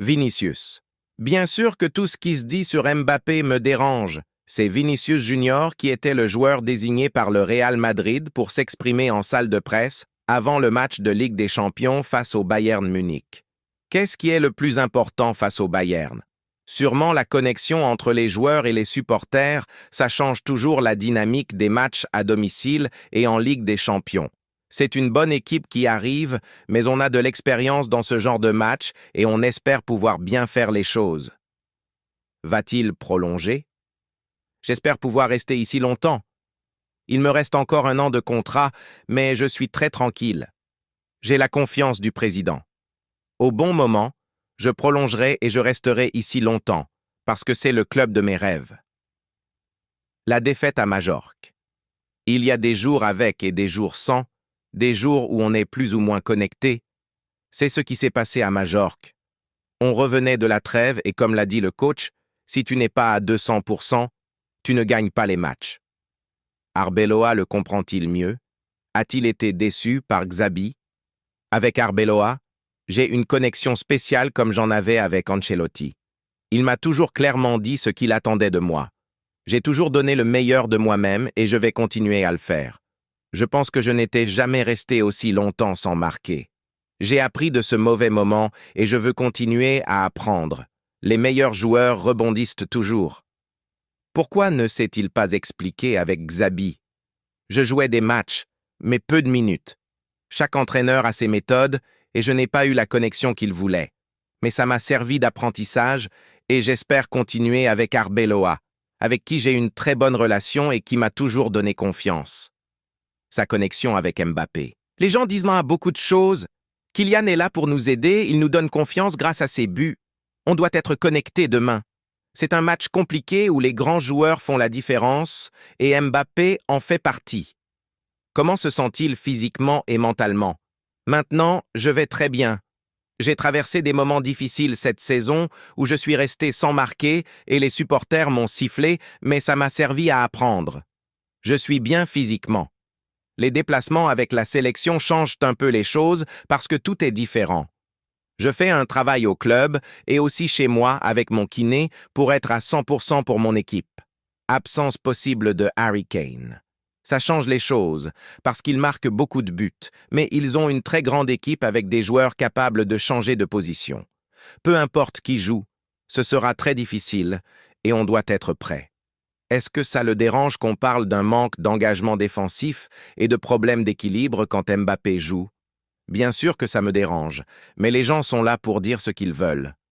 Vinicius. Bien sûr que tout ce qui se dit sur Mbappé me dérange. C'est Vinicius Junior qui était le joueur désigné par le Real Madrid pour s'exprimer en salle de presse avant le match de Ligue des Champions face au Bayern Munich. Qu'est-ce qui est le plus important face au Bayern? Sûrement la connexion entre les joueurs et les supporters, ça change toujours la dynamique des matchs à domicile et en Ligue des Champions. C'est une bonne équipe qui arrive, mais on a de l'expérience dans ce genre de match et on espère pouvoir bien faire les choses. Va-t-il prolonger? J'espère pouvoir rester ici longtemps. Il me reste encore 1 an de contrat, mais je suis très tranquille. J'ai la confiance du président. Au bon moment, je prolongerai et je resterai ici longtemps, parce que c'est le club de mes rêves. La défaite à Majorque. Il y a des jours avec et des jours sans, des jours où on est plus ou moins connecté. C'est ce qui s'est passé à Majorque. On revenait de la trêve et comme l'a dit le coach, si tu n'es pas à 200%, tu ne gagnes pas les matchs. Arbeloa le comprend-il mieux? A-t-il été déçu par Xabi? Avec Arbeloa, j'ai une connexion spéciale comme j'en avais avec Ancelotti. Il m'a toujours clairement dit ce qu'il attendait de moi. J'ai toujours donné le meilleur de moi-même et je vais continuer à le faire. Je pense que je n'étais jamais resté aussi longtemps sans marquer. J'ai appris de ce mauvais moment et je veux continuer à apprendre. Les meilleurs joueurs rebondissent toujours. Pourquoi ne s'est-il pas expliqué avec Xabi? Je jouais des matchs, mais peu de minutes. Chaque entraîneur a ses méthodes et je n'ai pas eu la connexion qu'il voulait. Mais ça m'a servi d'apprentissage et j'espère continuer avec Arbeloa, avec qui j'ai une très bonne relation et qui m'a toujours donné confiance. Sa connexion avec Mbappé. Les gens disent beaucoup de choses. Kylian est là pour nous aider, il nous donne confiance grâce à ses buts. On doit être connecté demain. C'est un match compliqué où les grands joueurs font la différence et Mbappé en fait partie. Comment se sent-il physiquement et mentalement? Maintenant, je vais très bien. J'ai traversé des moments difficiles cette saison où je suis resté sans marquer et les supporters m'ont sifflé, mais ça m'a servi à apprendre. Je suis bien physiquement. Les déplacements avec la sélection changent un peu les choses parce que tout est différent. Je fais un travail au club et aussi chez moi avec mon kiné pour être à 100% pour mon équipe. Absence possible de Harry Kane. Ça change les choses parce qu'ils marquent beaucoup de buts, mais ils ont une très grande équipe avec des joueurs capables de changer de position. Peu importe qui joue, ce sera très difficile et on doit être prêt. Est-ce que ça le dérange qu'on parle d'un manque d'engagement défensif et de problèmes d'équilibre quand Mbappé joue? Bien sûr que ça me dérange, mais les gens sont là pour dire ce qu'ils veulent.